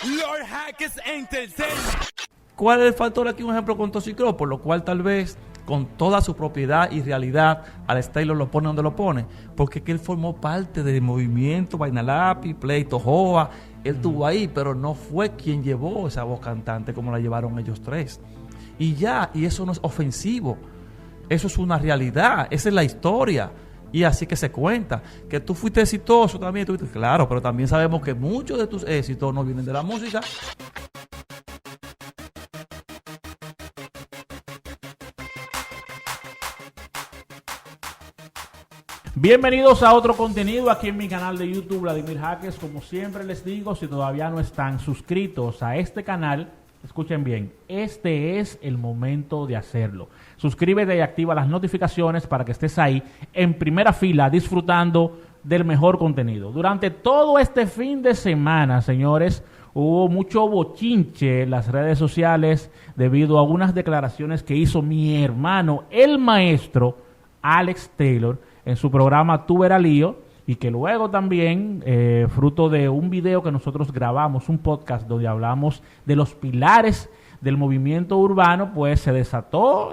Lord Hackers Entertainment. ¿Cuál es el factor aquí? Un ejemplo con Toxic Crow, por lo cual tal vez con toda su propiedad y realidad Alex Taylor lo pone donde lo pone, porque es que él formó parte del movimiento Vaina Lápiz, Pleito, Joa, él estuvo ahí, pero no fue quien llevó esa voz cantante como la llevaron ellos tres. Y ya, y eso no es ofensivo, eso es una realidad, esa es la historia. Y así que se cuenta. Que tú fuiste exitoso también, claro, pero también sabemos que muchos de tus éxitos no vienen de la música. Bienvenidos a otro contenido aquí en mi canal de YouTube, Vladimir Jaques. Como siempre les digo, si todavía no están suscritos a este canal, escuchen bien, este es el momento de hacerlo. Suscríbete y activa las notificaciones para que estés ahí en primera fila disfrutando del mejor contenido. Durante todo este fin de semana, señores, hubo mucho bochinche en las redes sociales debido a unas declaraciones que hizo mi hermano, el maestro Alex Taylor, en su programa Tu Verás Lío, y que luego también, fruto de un video que nosotros grabamos, un podcast donde hablamos de los pilares del movimiento urbano, pues se desató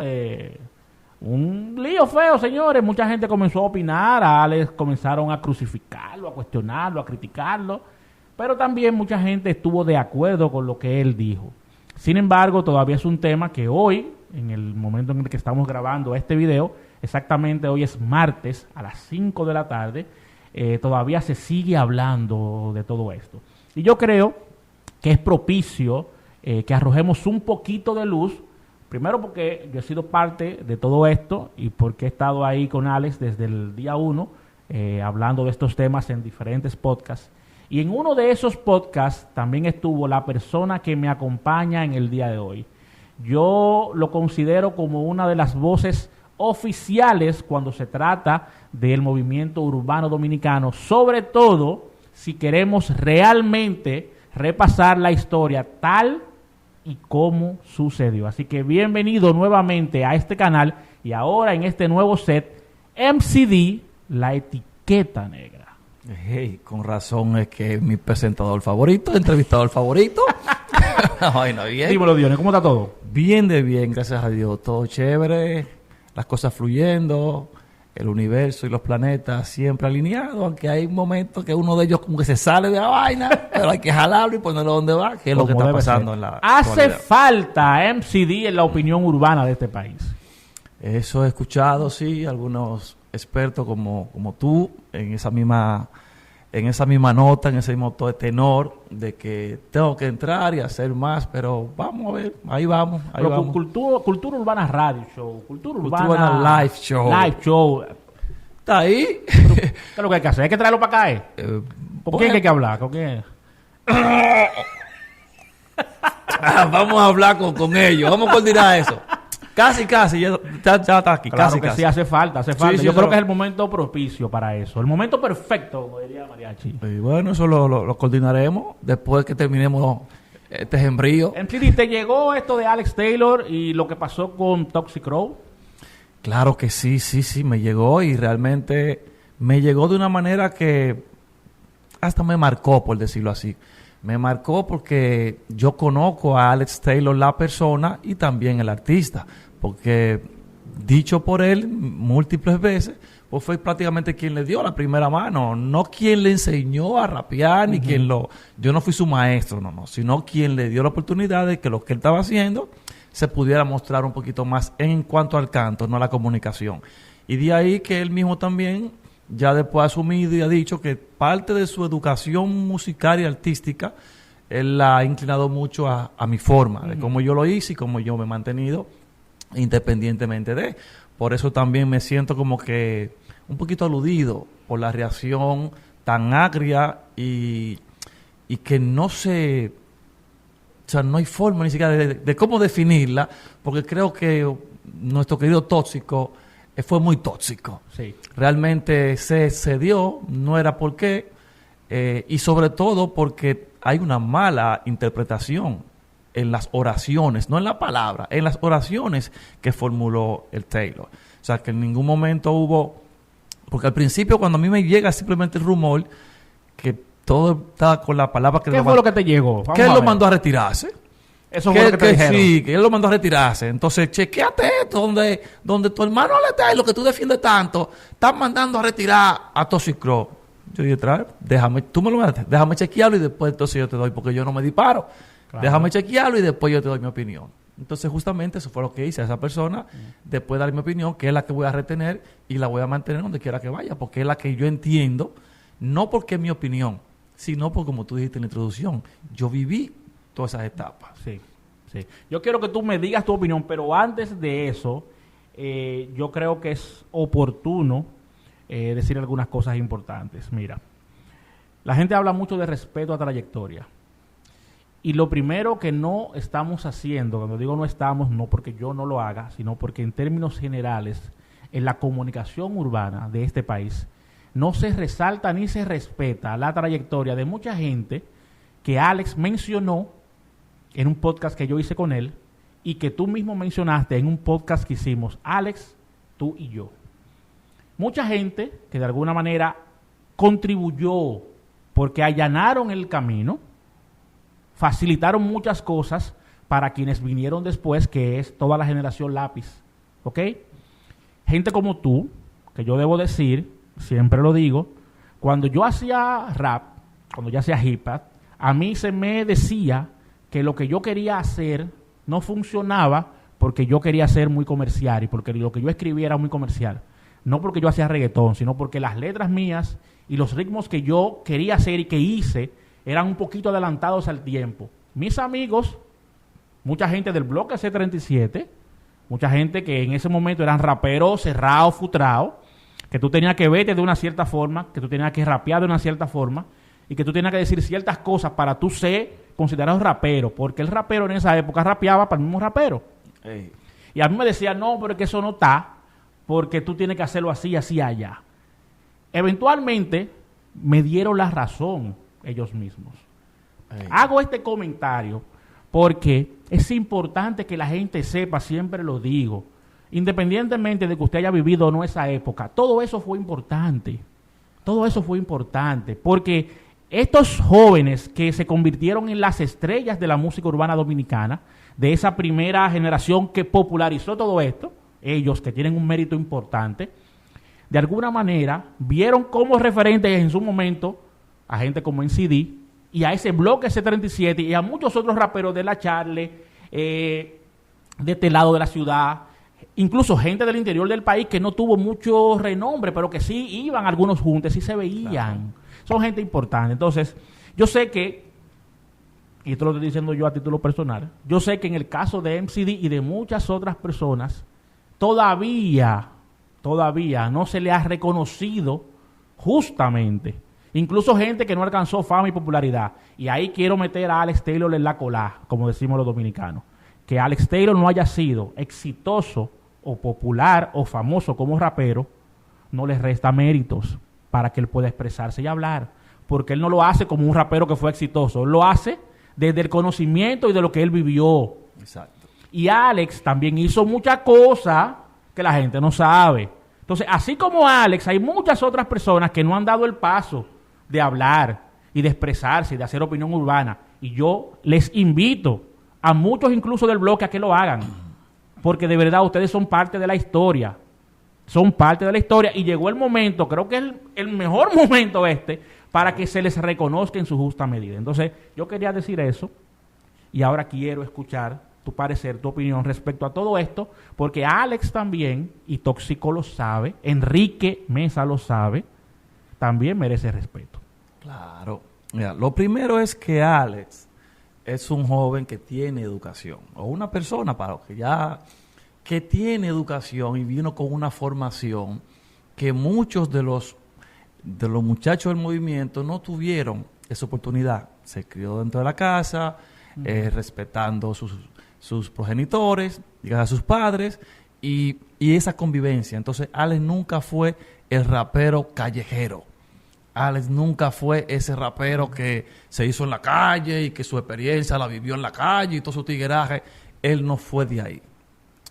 un lío feo, señores. Mucha gente comenzó a opinar, a Alex comenzaron a crucificarlo, a cuestionarlo, a criticarlo, pero también mucha gente estuvo de acuerdo con lo que él dijo. Sin embargo, todavía es un tema que hoy, en el momento en el que estamos grabando este video, exactamente hoy es martes a las 5 de la tarde, todavía se sigue hablando de todo esto. Y yo creo que es propicio que arrojemos un poquito de luz, primero porque yo he sido parte de todo esto y porque he estado ahí con Alex desde el día 1, hablando de estos temas en diferentes podcasts. Y en uno de esos podcasts también estuvo la persona que me acompaña en el día de hoy. Yo lo considero como una de las voces oficiales cuando se trata del movimiento urbano dominicano, sobre todo si queremos realmente repasar la historia tal y como sucedió. Así que bienvenido nuevamente a este canal y ahora en este nuevo set, MCD, la etiqueta negra. Hey, con razón es que es mi presentador favorito, entrevistador favorito. Bueno, bien. Dímelo, Dionis, ¿cómo está todo? Bien de bien, gracias a Dios, todo chévere, las cosas fluyendo, el universo y los planetas siempre alineados, aunque hay momentos que uno de ellos como que se sale de la vaina, pero hay que jalarlo y ponerlo donde va, que es lo que está pasando en la Hace actualidad. falta MCD en la opinión urbana de este país. Eso he escuchado, sí, algunos expertos como tú en esa misma nota, en ese mismo tenor de que tengo que entrar y hacer más, pero vamos a ver, ahí vamos. Pero cultura urbana radio show, cultura urbana live show. Live show. Está ahí. ¿Qué es lo que hay que hacer? ¿Hay que traerlo para acá? ¿Con quién hay que hablar? ¿Con quién? Vamos a hablar con ellos, vamos a coordinar eso. Casi, ya está aquí. Claro casi. Sí, hace falta. Sí, Yo creo que es el momento propicio para eso. El momento perfecto, como diría Mariachi. Y bueno, eso lo coordinaremos después que terminemos este embrío. MCD, ¿te llegó esto de Alex Taylor y lo que pasó con Toxic Crow? Claro que sí, me llegó y realmente me llegó de una manera que hasta me marcó, por decirlo así. Me marcó porque yo conozco a Alex Taylor, la persona, y también el artista, porque dicho por él múltiples veces, pues fue prácticamente quien le dio la primera mano, no quien le enseñó a rapear, ni quien yo no fui su maestro, no, sino quien le dio la oportunidad de que lo que él estaba haciendo se pudiera mostrar un poquito más en cuanto al canto, no a la comunicación. Y de ahí que él mismo también ya después ha asumido y ha dicho que parte de su educación musical y artística, él la ha inclinado mucho a mi forma, de cómo yo lo hice y cómo yo me he mantenido independientemente de. Por eso también me siento como que un poquito aludido por la reacción tan agria y que no se... O sea, no hay forma ni siquiera de cómo definirla, porque creo que nuestro querido Tóxico fue muy tóxico. Sí. Realmente se dio, no era por qué, y sobre todo porque hay una mala interpretación en las oraciones, no en la palabra, en las oraciones que formuló el Taylor. O sea, que en ningún momento hubo... Porque al principio, cuando a mí me llega simplemente el rumor que todo está con la palabra que ¿Qué fue lo que te llegó? Vamos que él a lo ver. mandó a retirarse. Eso fue lo que te dijeron. Sí, que él lo mandó a retirarse. Entonces, chequéate esto, donde tu hermano le está y lo que tú defiendes tanto, están mandando a retirar a Toxic Crow. Yo dije, déjame, tú me lo mandaste, déjame chequearlo y después entonces yo te doy, porque yo no me disparo. Claro. Déjame chequearlo y después yo te doy mi opinión. Entonces, justamente eso fue lo que hice a esa persona, después de dar mi opinión, que es la que voy a retener y la voy a mantener donde quiera que vaya, porque es la que yo entiendo, no porque es mi opinión, sino porque, como tú dijiste en la introducción, yo viví todas esas etapas. Sí, sí. Yo quiero que tú me digas tu opinión, pero antes de eso, yo creo que es oportuno decir algunas cosas importantes. Mira, la gente habla mucho de respeto a trayectoria. Y lo primero que no estamos haciendo, cuando digo no estamos, no porque yo no lo haga, sino porque en términos generales, en la comunicación urbana de este país, no se resalta ni se respeta la trayectoria de mucha gente que Alex mencionó en un podcast que yo hice con él y que tú mismo mencionaste en un podcast que hicimos, Alex, tú y yo. Mucha gente que de alguna manera contribuyó porque allanaron el camino, facilitaron muchas cosas para quienes vinieron después, que es toda la generación lápiz, ¿ok? Gente como tú, que yo debo decir, siempre lo digo, cuando yo hacía rap, cuando yo hacía hip hop, a mí se me decía que lo que yo quería hacer no funcionaba porque yo quería ser muy comercial y porque lo que yo escribía era muy comercial. No porque yo hacía reggaetón, sino porque las letras mías y los ritmos que yo quería hacer y que hice eran un poquito adelantados al tiempo. Mis amigos, mucha gente del bloque C37, mucha gente que en ese momento eran raperos cerrados, futrados, que tú tenías que verte de una cierta forma, que tú tenías que rapear de una cierta forma y que tú tenías que decir ciertas cosas para tú ser considerado rapero, porque el rapero en esa época rapeaba para el mismo rapero. Ey. Y a mí me decían, no, pero es que eso no está, porque tú tienes que hacerlo así, así, allá. Eventualmente me dieron la razón ellos mismos. Ey. Hago este comentario porque es importante que la gente sepa, siempre lo digo, independientemente de que usted haya vivido o no esa época, todo eso fue importante. Todo eso fue importante porque estos jóvenes que se convirtieron en las estrellas de la música urbana dominicana, de esa primera generación que popularizó todo esto, ellos que tienen un mérito importante, de alguna manera vieron como referentes en su momento a gente como NCD y a ese bloque C37 y a muchos otros raperos de la Charle, de este lado de la ciudad, incluso gente del interior del país que no tuvo mucho renombre, pero que sí iban algunos juntos y se veían. Claro. Son gente importante. Entonces, yo sé que, y esto lo estoy diciendo yo a título personal, yo sé que en el caso de MCD y de muchas otras personas, todavía no se le ha reconocido justamente. Incluso gente que no alcanzó fama y popularidad. Y ahí quiero meter a Alex Taylor en la cola, como decimos los dominicanos. Que Alex Taylor no haya sido exitoso o popular o famoso como rapero, no le resta méritos para que él pueda expresarse y hablar. Porque él no lo hace como un rapero que fue exitoso. Él lo hace desde el conocimiento y de lo que él vivió. Exacto. Y Alex también hizo muchas cosas que la gente no sabe. Entonces, así como Alex, hay muchas otras personas que no han dado el paso de hablar y de expresarse y de hacer opinión urbana. Y yo les invito a muchos incluso del bloque a que lo hagan. Porque de verdad ustedes son parte de la historia. Son parte de la historia y llegó el momento, creo que es el mejor momento para que se les reconozca en su justa medida. Entonces, yo quería decir eso y ahora quiero escuchar tu parecer, tu opinión respecto a todo esto, porque Alex también, y Tóxico lo sabe, Enrique Mesa lo sabe, también merece respeto. Claro. Mira, lo primero es que Alex es un joven que tiene educación, o una persona para que ya que tiene educación y vino con una formación que muchos de los muchachos del movimiento no tuvieron esa oportunidad. Se crió dentro de la casa, respetando sus progenitores, a sus padres y esa convivencia. Entonces, Alex nunca fue el rapero callejero. Alex nunca fue ese rapero que se hizo en la calle y que su experiencia la vivió en la calle y todo su tigueraje. Él no fue de ahí.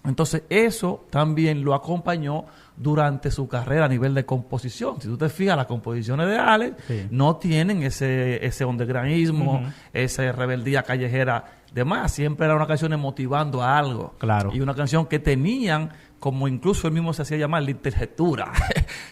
Entonces, eso también lo acompañó durante su carrera a nivel de composición. Si tú te fijas, las composiciones de Alex Sí. no tienen ese undergroundismo, esa rebeldía callejera de más. Siempre eran unas canciones motivando a algo. Claro. Y una canción que tenían, como incluso él mismo se hacía llamar, literatura,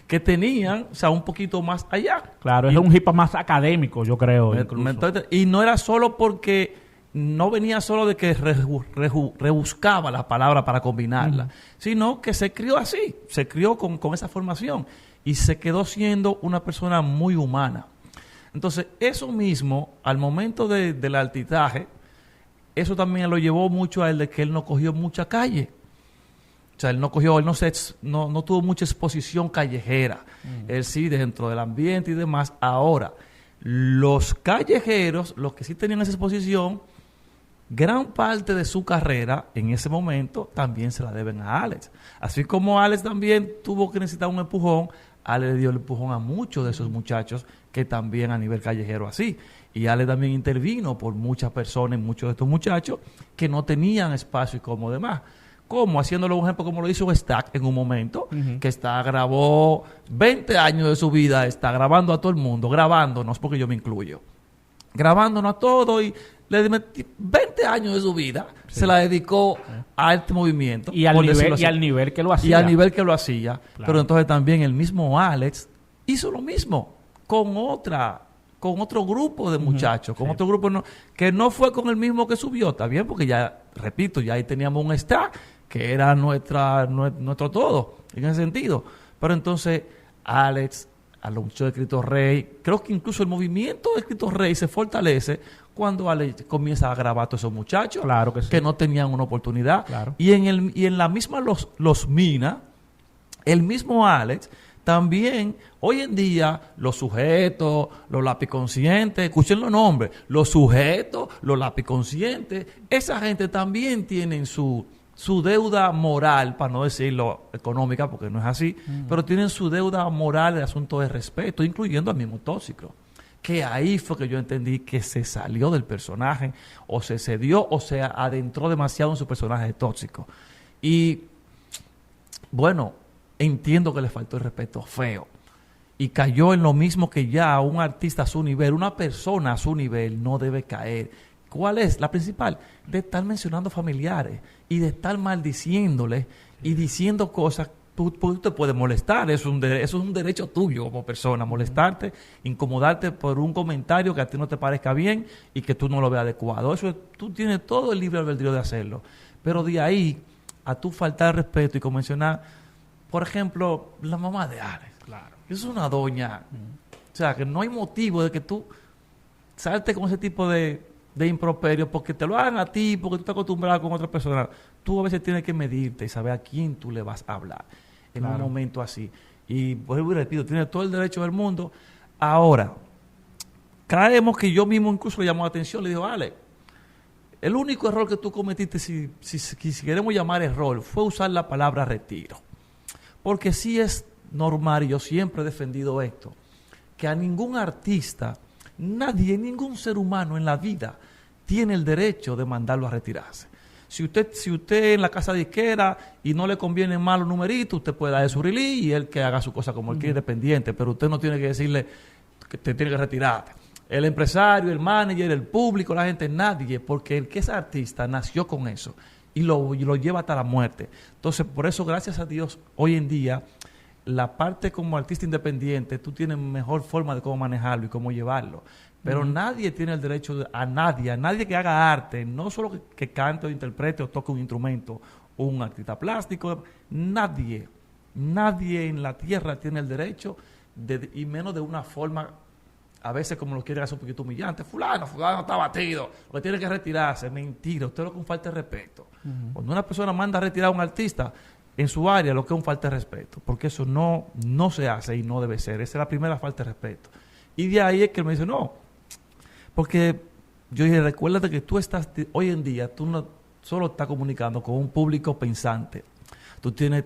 que tenían, o sea, un poquito más allá. Claro, es un hip hop más académico, yo creo. Incluso. Entonces, y no era solo porque no venía solo de que rebuscaba la palabra para combinarla, sino que se crió así, se crió con esa formación y se quedó siendo una persona muy humana. Entonces, eso mismo, al momento del altitaje, eso también lo llevó mucho a él de que él no cogió mucha calle. O sea, él no tuvo mucha exposición callejera. Él sí, dentro del ambiente y demás. Ahora, los callejeros, los que sí tenían esa exposición, gran parte de su carrera en ese momento también se la deben a Alex. Así como Alex también tuvo que necesitar un empujón, Alex le dio el empujón a muchos de esos muchachos que también a nivel callejero así. Y Alex también intervino por muchas personas, muchos de estos muchachos que no tenían espacio y como demás. Como haciéndolo un ejemplo como lo hizo Stack en un momento, que grabó 20 años de su vida, está grabando a todo el mundo, grabándonos, porque yo me incluyo, grabándonos a todo y le metí 20 años de su vida, se la dedicó a este movimiento. Y al nivel que lo hacía. Y al nivel que lo hacía. Claro. Pero entonces también el mismo Alex hizo lo mismo con otro grupo de muchachos, con otro grupo que no fue con el mismo que subió, ¿está bien? Porque ya, repito, ya ahí teníamos un Stack que era nuestro todo, en ese sentido. Pero entonces, Alex, a los muchachos de Cristo Rey, creo que incluso el movimiento de Cristo Rey se fortalece cuando Alex comienza a grabar a todos esos muchachos Claro que sí. no tenían una oportunidad. Claro. Y en la misma los Mina, el mismo Alex, también hoy en día los sujetos, los lapiconscientes, escuchen los nombres, los sujetos, los lapiconscientes, esa gente también tienen su deuda moral, para no decirlo económica, porque no es así, pero tienen su deuda moral de asunto de respeto, incluyendo al mismo Tóxico. Que ahí fue que yo entendí que se salió del personaje, o se cedió, o se adentró demasiado en su personaje de Tóxico. Y bueno, entiendo que le faltó el respeto feo. Y cayó en lo mismo que ya un artista a su nivel, una persona a su nivel, no debe caer. ¿Cuál es? La principal, de estar mencionando familiares y de estar maldiciéndoles y diciendo cosas. Tú te puedes molestar, eso es un derecho tuyo como persona, molestarte, incomodarte por un comentario que a ti no te parezca bien y que tú no lo veas adecuado. Tú tienes todo el libre albedrío de hacerlo. Pero de ahí a tú faltar respeto y como mencionar, por ejemplo, la mamá de Alex. Claro. Es una doña. O sea, que no hay motivo de que tú salte con ese tipo de improperio porque te lo hagan a ti, porque tú estás acostumbrado con otra persona. Tú a veces tienes que medirte y saber a quién tú le vas a hablar en un momento así. Y vuelvo y repito, tienes todo el derecho del mundo. Ahora, creemos que yo mismo incluso le llamó la atención, le digo, Alex, el único error que tú cometiste, si queremos llamar error, fue usar la palabra retiro. Porque sí es normal, y yo siempre he defendido esto, que a ningún artista, nadie, ningún ser humano en la vida tiene el derecho de mandarlo a retirarse. Si usted en la casa disquera y no le conviene más los numeritos, usted puede darle su release y él que haga su cosa como él quiere, independiente, pero usted no tiene que decirle que te tiene que retirarte. El empresario, el manager, el público, la gente, nadie, porque el que es artista nació con eso y lo lleva hasta la muerte. Entonces, por eso, gracias a Dios, hoy en día, la parte como artista independiente, tú tienes mejor forma de cómo manejarlo y cómo llevarlo. Pero nadie tiene el derecho a nadie que haga arte, no solo que cante o interprete o toque un instrumento, un artista plástico, nadie en la tierra tiene el derecho, y menos de una forma, a veces como lo quieren hacer un poquito humillante, fulano está batido, lo que tiene que retirarse, mentira, usted lo que es un falta de respeto. Cuando una persona manda a retirar a un artista en su área, lo que es un falta de respeto, porque eso no se hace y no debe ser, esa es la primera falta de respeto. Y de ahí es que él me dice, no, porque yo dije, recuérdate que tú estás, hoy en día, tú no solo estás comunicando con un público pensante, tú tienes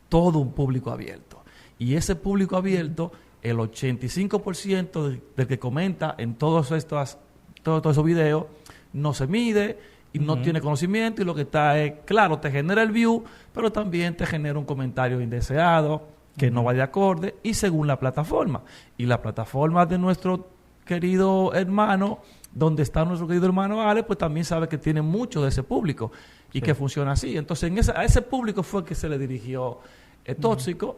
todo un público abierto. Y ese público abierto, el 85% del que comenta en todos esos videos, no se mide y no tiene conocimiento y lo que está es, claro, te genera el view, pero también te genera un comentario indeseado que no va de acorde y según la plataforma. Y la plataforma de nuestro querido hermano, donde está nuestro querido hermano Alex, pues también sabe que tiene mucho de ese público y que funciona así. Entonces, a ese público fue que se le dirigió el tóxico,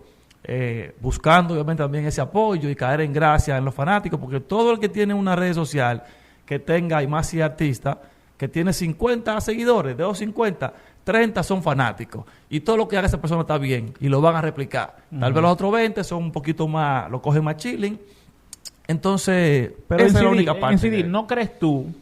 buscando obviamente también ese apoyo y caer en gracia en los fanáticos, porque todo el que tiene una red social que tenga, y más si artista, que tiene 50 seguidores, de los 50, 30 son fanáticos. Y todo lo que haga esa persona está bien y lo van a replicar. Tal vez los otros 20 son un poquito más, lo cogen más chilling. Entonces, pero esa es la única parte. ¿No crees tú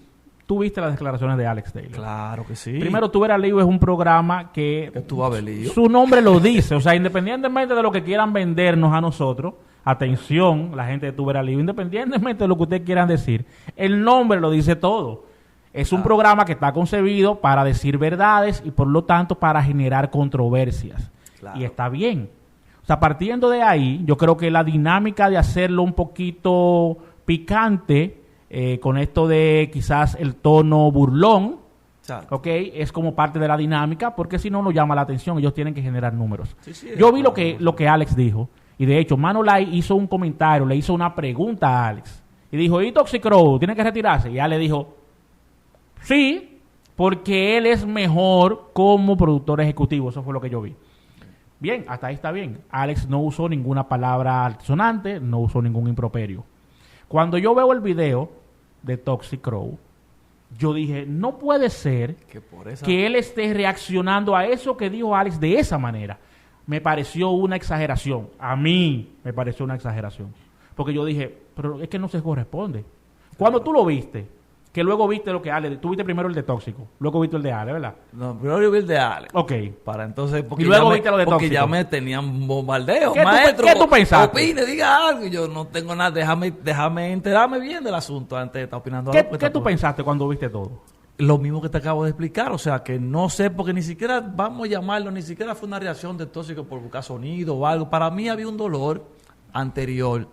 viste las declaraciones de Alex Taylor? Claro que sí. Primero, Tú Verás Lío es un programa que tú vas a ver lío. Su nombre lo dice. O sea, independientemente de lo que quieran vendernos a nosotros, atención, la gente de Tú Verás Lío, independientemente de lo que ustedes quieran decir, el nombre lo dice todo. Es un programa que está concebido para decir verdades y por lo tanto para generar controversias. Claro. Y está bien. O sea, partiendo de ahí, yo creo que la dinámica de hacerlo un poquito picante, con esto de quizás el tono burlón, ¿ok? Es como parte de la dinámica, porque si no, no llama la atención. Ellos tienen que generar números. Sí, yo vi lo que Alex dijo, y de hecho, Manolay hizo un comentario, le hizo una pregunta a Alex, y dijo, ¿y Toxic Crow tiene que retirarse? Y Alex dijo, sí, porque él es mejor como productor ejecutivo. Eso fue lo que yo vi. Bien, hasta ahí está bien. Alex no usó ninguna palabra altisonante, no usó ningún improperio. Cuando yo veo el video de Toxic Crow, yo dije, no puede ser que él esté reaccionando a eso que dijo Alex de esa manera. Me pareció una exageración. A mí me pareció una exageración. Porque yo dije, pero es que no se corresponde. Cuando tú lo viste, que luego viste lo que Ale, tú viste primero el de Tóxico, luego viste el de Ale, ¿verdad? No, primero yo vi el de Ale. Ok. Para entonces, porque y luego viste lo de Tóxico. Porque ya me tenían bombardeo. ¿Qué tú pensaste? Opine, diga algo. Yo no tengo nada, déjame enterarme bien del asunto antes de estar opinando algo. ¿Qué tú pensaste cuando viste todo? Lo mismo que te acabo de explicar, o sea, que no sé, porque ni siquiera, vamos a llamarlo, ni siquiera fue una reacción de Tóxico por buscar sonido o algo. Para mí había un dolor anterior.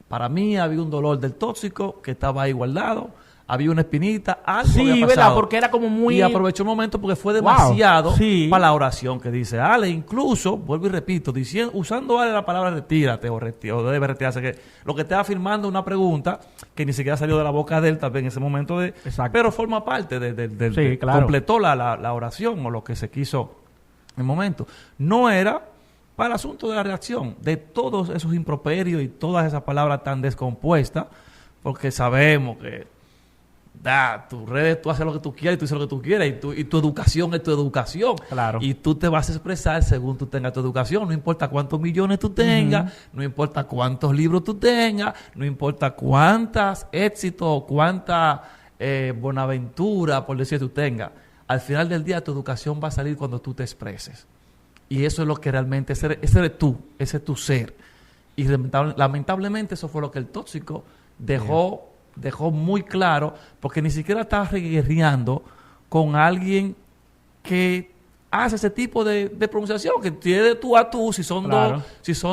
Para mí había un dolor del Tóxico que estaba ahí guardado. Había una espinita, algo había pasado. ¿Verdad? Porque era como muy... Y aprovechó el momento porque fue demasiado para la oración que dice Ale. Incluso, vuelvo y repito, usando Ale la palabra retírate o debe retirarse, que lo que está afirmando una pregunta que ni siquiera salió de la boca de él también en ese momento, pero forma parte claro. Completó la oración o lo que se quiso en el momento. No era para el asunto de la reacción, de todos esos improperios y todas esas palabras tan descompuestas, porque sabemos que tus redes, tú haces lo que tú quieras y tú dices lo que tú quieras y tu educación es tu educación. Claro. Y tú te vas a expresar según tú tengas tu educación. No importa cuántos millones tú tengas, no importa cuántos libros tú tengas, no importa cuántos éxitos, cuánta buenaventura, por decir, tú tengas. Al final del día tu educación va a salir cuando tú te expreses. Y eso es lo que realmente, ese eres tú, ese es tu ser. Y lamentablemente eso fue lo que el Tóxico dejó muy claro, porque ni siquiera estaba reguerreando con alguien que hace ese tipo de pronunciación, que tiene de tú a tú, si son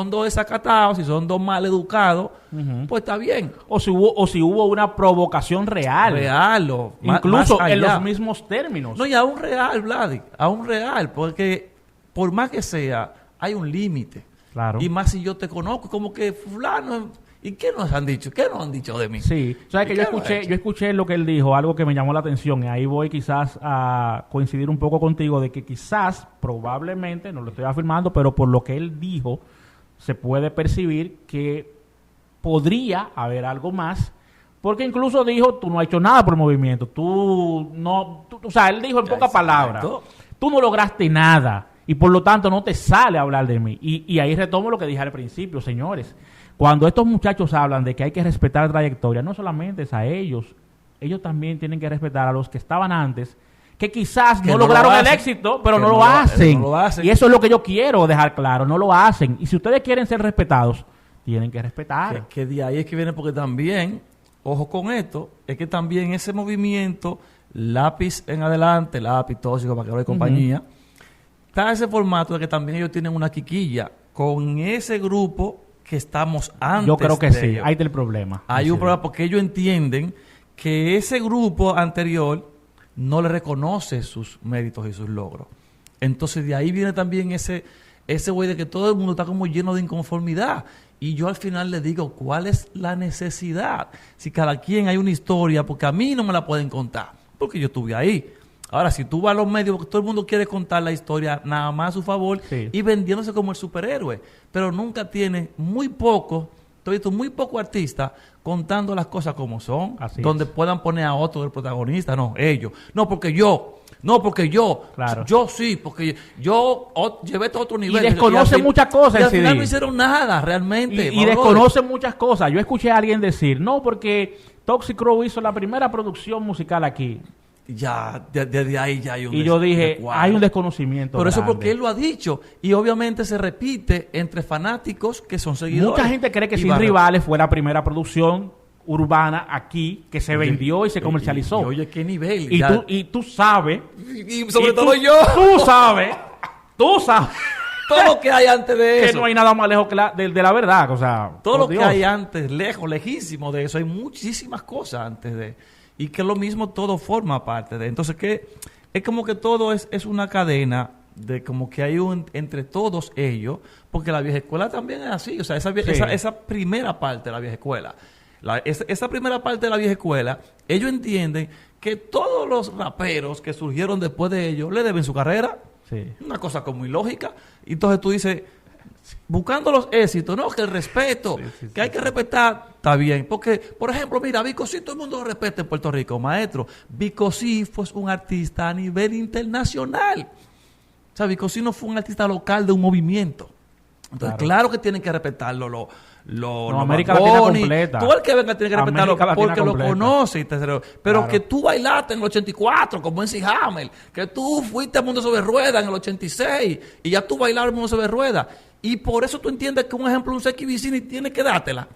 dos desacatados, si son dos mal educados, pues está bien. O si hubo una provocación real. Incluso en los mismos términos. No, y aún real, Vladi, aún real, porque por más que sea, hay un límite. Claro. Y más si yo te conozco, como que fulano... ¿Y qué nos han dicho? ¿Qué nos han dicho de mí? Sí, sabes que yo escuché lo que él dijo, algo que me llamó la atención, y ahí voy quizás a coincidir un poco contigo, de que quizás, probablemente, no lo estoy afirmando, pero por lo que él dijo, se puede percibir que podría haber algo más, porque incluso dijo, tú no has hecho nada por el movimiento, o sea, él dijo en pocas palabras, tú no lograste nada, y por lo tanto no te sale a hablar de mí. Y ahí retomo lo que dije al principio, señores. Cuando estos muchachos hablan de que hay que respetar trayectoria, no solamente es a ellos también tienen que respetar a los que estaban antes, que quizás no lograron el éxito, pero no lo hacen. Y eso es lo que yo quiero dejar claro, no lo hacen. Y si ustedes quieren ser respetados, tienen que respetar. Que de ahí es que viene, porque también, ojo con esto, es que también ese movimiento, lápiz en adelante, lápiz tóxico, para que hable compañía, está ese formato de que también ellos tienen una quiquilla con ese grupo que estamos antes. Yo creo que sí, ellos. Ahí está el problema. Hay un problema porque ellos entienden que ese grupo anterior no le reconoce sus méritos y sus logros. Entonces de ahí viene también ese güey de que todo el mundo está como lleno de inconformidad. Y yo al final le digo, ¿cuál es la necesidad? Si cada quien hay una historia, porque a mí no me la pueden contar, porque yo estuve ahí. Ahora, si tú vas a los medios, porque todo el mundo quiere contar la historia nada más a su favor, Sí. y vendiéndose como el superhéroe, pero nunca tiene muy pocos artistas contando las cosas como son, Así donde es. puedan poner a otro del protagonista, no, ellos. No, porque yo, Claro. yo sí, porque yo llevé todo a otro nivel. desconocen muchas cosas Y al el final CD. no hicieron nada, realmente. Y desconocen muchas cosas. Yo escuché a alguien decir, no, porque Toxic Crow hizo la primera producción musical aquí. Ya, desde ahí ya hay un Y yo dije, descuadro. hay un desconocimiento Pero eso grande. porque él lo ha dicho. Y obviamente se repite entre fanáticos que son seguidores. Mucha gente cree que Y Sin va a- Rivales fue la primera producción urbana aquí que se Oye, vendió y se comercializó. y oye, qué nivel. Y ya. tú sabes, Y sobre y todo tú- yo. tú sabes Todo lo que hay antes de que eso. no hay nada más lejos que de la verdad. O sea, Todo por lo que Dios. hay antes, lejos, lejísimo de eso. Hay muchísimas cosas antes de. Y que lo mismo todo forma parte de. Entonces, que es como que todo es una cadena de como que hay un entre todos ellos, porque la vieja escuela también es así. O sea, Sí. esa primera parte de la vieja escuela, esa primera parte de la vieja escuela, ellos entienden que todos los raperos que surgieron después de ellos le deben su carrera. Sí. Una cosa como ilógica. Y entonces tú dices, buscando los éxitos, no, que el respeto, Sí, que hay que respetar, está bien. Porque, por ejemplo, mira, Vico sí, todo el mundo lo respeta en Puerto Rico, maestro. Vico sí fue un artista a nivel internacional. O sea, Vico sí no fue un artista local de un movimiento. Entonces, claro que tienen que respetarlo los América Bad Latina Bunny. completa. Tú el que venga tiene que respetarlo América Latina porque completa. lo conoce. Pero Claro. que tú bailaste en el 84 como en Hammer, que tú fuiste al Mundo sobre Ruedas en el 86 y ya tú bailaste el Mundo sobre Ruedas. Y por eso tú entiendes que un ejemplo, un Seki Vicini tiene que dártela.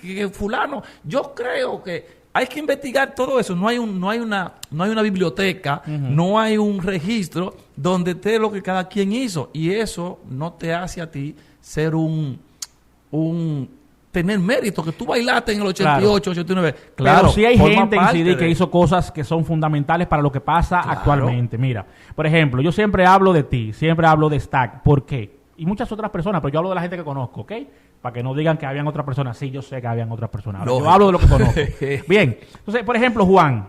Que fulano, yo creo que hay que investigar todo eso. No hay una biblioteca, no hay un registro donde esté lo que cada quien hizo. Y eso no te hace a ti ser tener mérito, que tú bailaste en el 88, 89. Claro, pero sí hay forma gente en parte CD que de- hizo cosas que son fundamentales para lo que pasa Claro. actualmente. Mira, por ejemplo, yo siempre hablo de ti, siempre hablo de Stack. ¿Por qué? Y muchas otras personas, pero yo hablo de la gente que conozco, ¿ok? Para que no digan que habían otras personas. Sí, yo sé que habían otras personas. Ahora, yo Lógico. hablo de lo que conozco. Bien, entonces, por ejemplo, Juan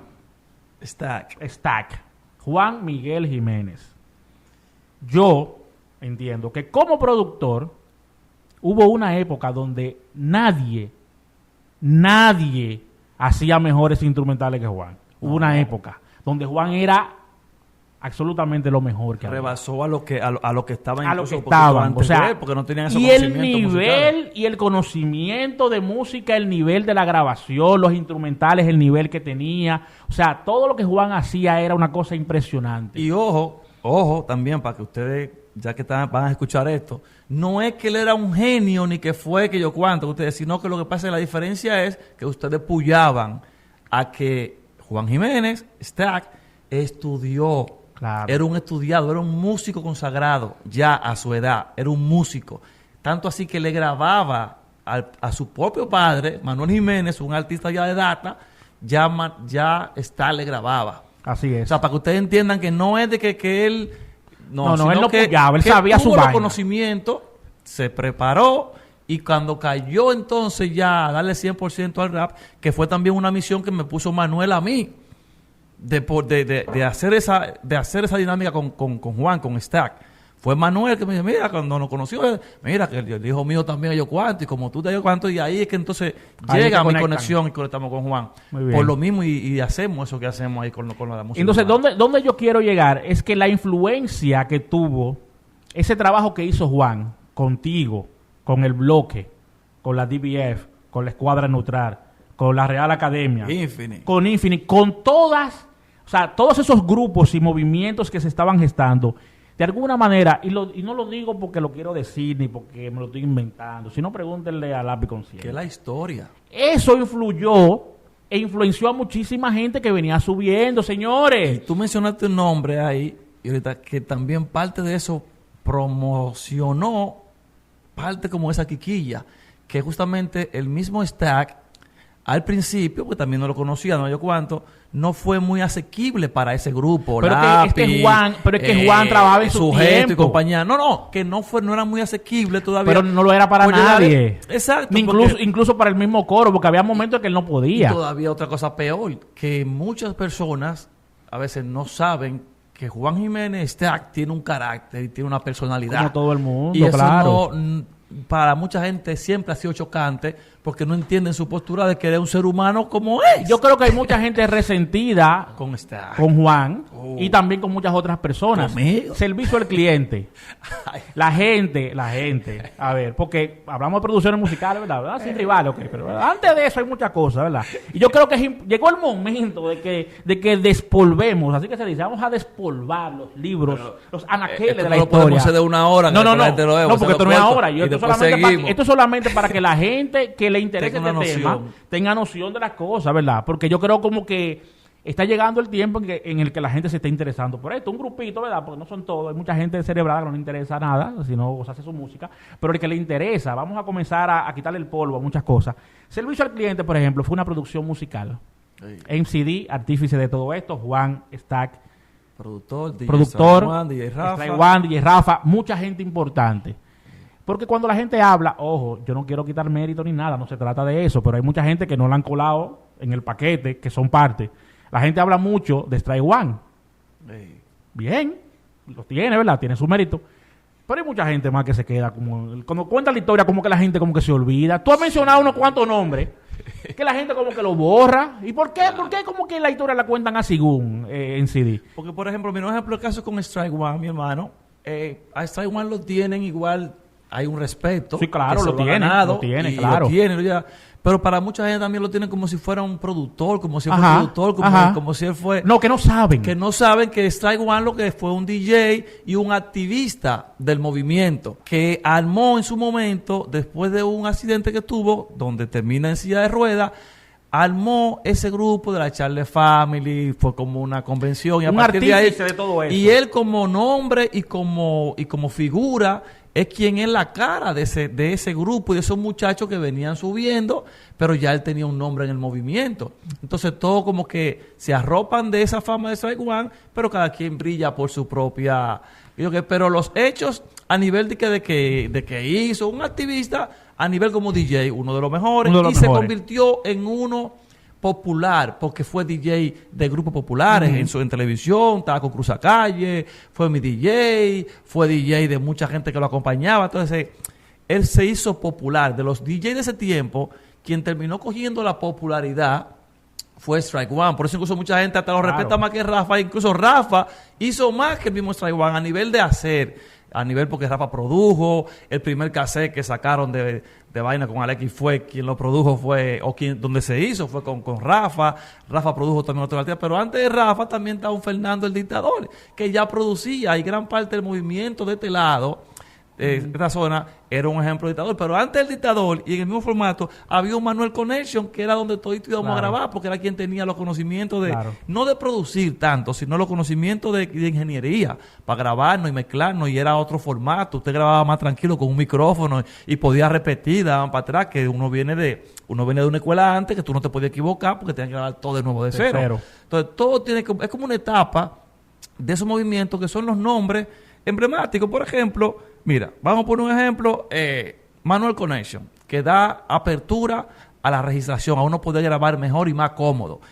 Stack. Stack, Juan Miguel Jiménez. Yo entiendo que como productor hubo una época donde nadie hacía mejores instrumentales que Juan. Hubo una época donde Juan era absolutamente lo mejor que había. Rebasó a lo que estaban A lo incluso que un poquito estaban, antes o sea, de él, porque no tenían esos y el conocimientos nivel musicales. y el conocimiento de música, el nivel de la grabación, los instrumentales, el nivel que tenía, o sea, todo lo que Juan hacía era una cosa impresionante. Y ojo también, para que ustedes, ya que van a escuchar esto, no es que él era un genio ni que fue que yo cuánto, ustedes, sino que lo que pasa, la diferencia es que ustedes puyaban a que Juan Jiménez, Stack, estudió. Claro. Era un estudiado, era un músico consagrado, ya a su edad, era un músico. Tanto así que le grababa a su propio padre, Manuel Jiménez, un artista ya de data, ya Stack le grababa. Así O es. sea, para que ustedes entiendan que no es de que él... No, sino él no que, puyaba, él que sabía su tuvo los vaina. conocimientos, se preparó y cuando cayó entonces ya a darle 100% al rap, que fue también una misión que me puso Manuel a mí, de hacer esa dinámica con Juan, con Stack. Fue Manuel que me dijo, mira, cuando nos conoció, mira, que el hijo mío también yo cuánto, y como tú te yo cuánto, y ahí es que entonces Ahí llega se mi conectan. conexión y conectamos con Juan. Muy bien. Por lo mismo, y hacemos eso que hacemos ahí con la música. Entonces, urbana. ¿dónde yo quiero llegar? Es que la influencia que tuvo ese trabajo que hizo Juan contigo, con el bloque, con la DBF, con la Escuadra Neutral, con la Real Academia, Infinite. con Infinite, con todas, o sea, todos esos grupos y movimientos que se estaban gestando, de alguna manera, y no lo digo porque lo quiero decir ni porque me lo estoy inventando, sino pregúntenle a Lápiz Consciente. Que es la historia. Eso influyó e influenció a muchísima gente que venía subiendo, Y señores. tú mencionaste un nombre ahí, y ahorita que también parte de eso promocionó parte como esa quiquilla, que justamente el mismo Stack, al principio, pues también no lo conocía, no yo cuánto, no fue muy asequible para ese grupo. Pero Lápiz, es que Juan trabajaba en su Sujeto y tiempo. compañía. No, que no era muy asequible todavía. Pero no lo era para Por nadie. Exacto. Ni incluso para el mismo coro, porque había momentos que él no Y podía. todavía otra cosa peor, que muchas personas a veces no saben que Juan Jiménez Stack tiene un carácter y tiene una personalidad. Como todo el mundo, y eso claro. para mucha gente siempre ha sido chocante porque no entienden su postura de que era un ser humano como es. Yo creo que hay mucha gente resentida con Stack. con Juan Oh. y también con muchas otras personas. Conmigo. Servicio al cliente. Ay. La gente, a ver, porque hablamos de producciones musicales, ¿verdad? Sin rivales, ok, pero ¿verdad? Antes de eso hay muchas cosas, ¿verdad? Y yo creo que llegó el momento de que despolvemos, así que se dice, vamos a despolvar los libros, los anaqueles Esto de la no lo podemos historia. hacer de una hora. No, que no, la gente lo ve, no, o sea, porque esto no es corto, ahora. y Esto después solamente seguimos. esto es solamente para que la gente que le interese Tenga este una tema noción. tenga noción de las cosas, ¿verdad? Porque yo creo como que está llegando el tiempo en el que la gente se está interesando por esto. Un grupito, ¿verdad? Porque no son todos. Hay mucha gente cerebrada que no le interesa nada, sino hace su música. Pero el que le interesa, vamos a comenzar a quitarle el polvo a muchas cosas. Servicio al cliente, por ejemplo, fue una producción musical. Sí. MCD, artífice de todo esto, Juan Stack, Productor, DJ Rafa. Strike One, DJ Rafa, mucha gente importante. Porque cuando la gente habla, ojo, yo no quiero quitar mérito ni nada, no se trata de eso, pero hay mucha gente que no la han colado en el paquete, que son parte. La gente habla mucho de Strike One. Sí. Bien, lo tiene, ¿verdad? Tiene su mérito. Pero hay mucha gente más que se queda como... Cuando cuenta la historia, como que la gente como que se olvida. Tú has mencionado unos cuantos nombres que la gente como que lo borra. ¿Y por qué? ¿Por qué como que la historia la cuentan así en CD? Porque, por ejemplo, mira un ejemplo el caso con Strike One, mi hermano. A Strike One lo tienen igual, hay un respeto. Sí, claro, que se lo tiene, ha ganado, lo tiene, y claro. Lo tiene, ya. Pero para mucha gente también lo tienen como si fuera un productor, como si Ajá, fuera un productor, ajá. como si él fue... No, que no saben. Que no saben que Strike One lo que fue un DJ y un activista del movimiento que armó en su momento, después de un accidente que tuvo, donde termina en silla de ruedas, armó ese grupo de la Charlie Family, fue como una convención y a Un partir de ahí, artífice de todo eso. y él como nombre y como figura es quien es la cara de ese grupo y de esos muchachos que venían subiendo, pero ya él tenía un nombre en el movimiento. Entonces todo como que se arropan de esa fama de Strike One, pero cada quien brilla por su propia... Pero los hechos a nivel de que hizo un activista, a nivel como DJ, uno de los mejores, se convirtió en uno popular, porque fue DJ de grupos populares en televisión, estaba con Cruzacalle, fue mi DJ, fue DJ de mucha gente que lo acompañaba. Entonces, él se hizo popular. De los DJs de ese tiempo, quien terminó cogiendo la popularidad fue Strike One. Por eso incluso mucha gente hasta lo respeta más que Rafa. Incluso Rafa hizo más que el mismo Strike One a nivel de hacer. A nivel porque Rafa produjo el primer cassette que sacaron de vaina con Alex, fue quien lo produjo, donde se hizo fue con Rafa. Rafa produjo también otro artista, pero antes de Rafa también estaba un Fernando el Dictador, que ya producía, y gran parte del movimiento de este lado, esta zona, era un ejemplo de dictador. Pero antes del Dictador, y en el mismo formato, había un Manuel Connection, que era donde todos íbamos a grabar, porque era quien tenía los conocimientos no de producir tanto, sino los conocimientos de ingeniería, para grabarnos y mezclarnos, y era otro formato. Usted grababa más tranquilo con un micrófono y podía repetir, daban para atrás, que uno viene de una escuela antes, que tú no te podías equivocar, porque tenías que grabar todo de nuevo de cero. Entonces, todo es como una etapa de esos movimientos que son los nombres emblemáticos. Por ejemplo, mira, vamos a poner un ejemplo, Manuel Connection, que da apertura a la registración, a uno poder grabar mejor y más cómodo.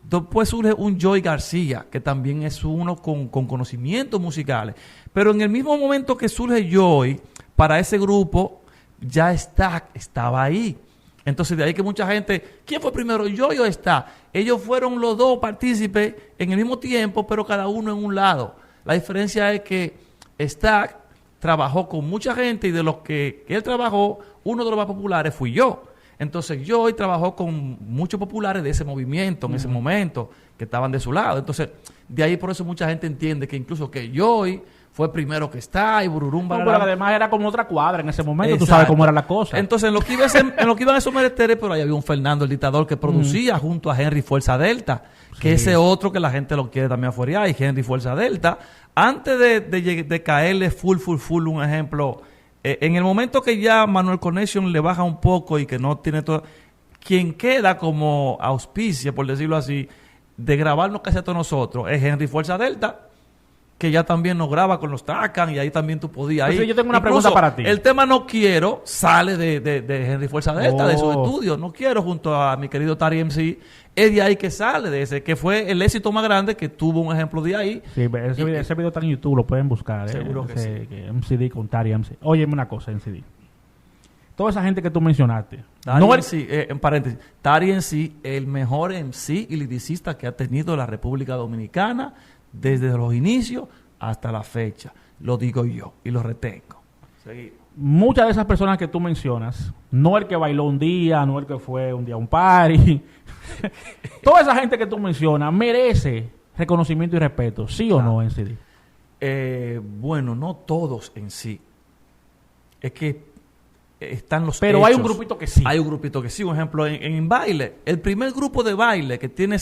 Después surge un Joey García, que también es uno con conocimientos musicales. Pero en el mismo momento que surge Joey, para ese grupo, ya estaba ahí. Entonces, de ahí que mucha gente, ¿quién fue primero, Joey o Stack? Ellos fueron los dos partícipes en el mismo tiempo, pero cada uno en un lado. La diferencia es que Stack trabajó con mucha gente, y de los que él trabajó, uno de los más populares fui yo. Entonces Joey trabajó con muchos populares de ese movimiento en ese momento, que estaban de su lado. Entonces, de ahí por eso mucha gente entiende que incluso que Joey fue primero que Stack y Bururum. No, pero además era como otra cuadra en ese momento. Exacto. Tú sabes cómo era la cosa. Entonces, en lo que iban esos menesteres, pero ahí había un Fernando el Dictador que producía junto a Henry Fuerza Delta, que ese otro que la gente lo quiere también afuera, y Henry Fuerza Delta. Antes de caerle full, un ejemplo, en el momento que ya Manuel Connection le baja un poco y que no tiene todo, quien queda como auspicia, por decirlo así, de grabarnos casi a todos nosotros es Henry Fuerza Delta, que ya también nos graba con los Tacan y ahí también tú podías ir. Entonces, yo tengo una Incluso, pregunta para ti. El tema No Quiero sale de Henry Fuerza Delta, de su Oh. estudio. No Quiero junto a mi querido Tari MC, es de ahí que sale, de ese, que fue el éxito más grande, que tuvo un ejemplo de ahí. Sí, ese video está en YouTube, lo pueden buscar. Seguro que sí. Que MCD con Tari MC. Óyeme una cosa, MCD. Toda esa gente que tú mencionaste. Tari No MC, en paréntesis, Tari MC, el mejor MC y liricista que ha tenido la República Dominicana desde los inicios hasta la fecha. Lo digo yo y lo retengo. Seguimos. muchas de esas personas que tú mencionas, no el que bailó un día, no el que fue un día a un party, toda esa gente que tú mencionas merece reconocimiento y respeto, ¿sí o no, NCD? Bueno, no todos en sí. Es que están los Pero hechos. hay un grupito que sí. Hay un grupito que sí. Un ejemplo, en baile, el primer grupo de baile que tiene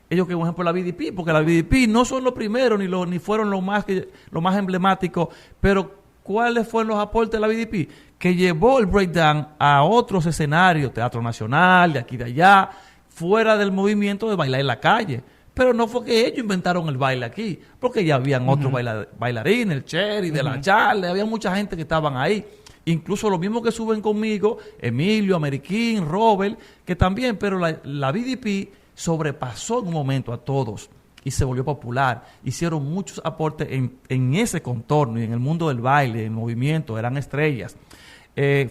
ellos que un ejemplo la BDP, porque la BDP no son los primeros ni fueron los más emblemáticos, pero ¿cuáles fueron los aportes de la BDP? Que llevó el breakdown a otros escenarios, Teatro Nacional, de aquí de allá, fuera del movimiento de bailar en la calle. Pero no fue que ellos inventaron el baile aquí, porque ya habían otros bailarines, el Cherry, de la Charle, había mucha gente que estaban ahí. Incluso los mismos que suben conmigo, Emilio, Ameriquín, Robert, que también, pero la BDP sobrepasó en un momento a todos y se volvió popular. Hicieron muchos aportes en ese contorno y en el mundo del baile, en movimiento, eran estrellas.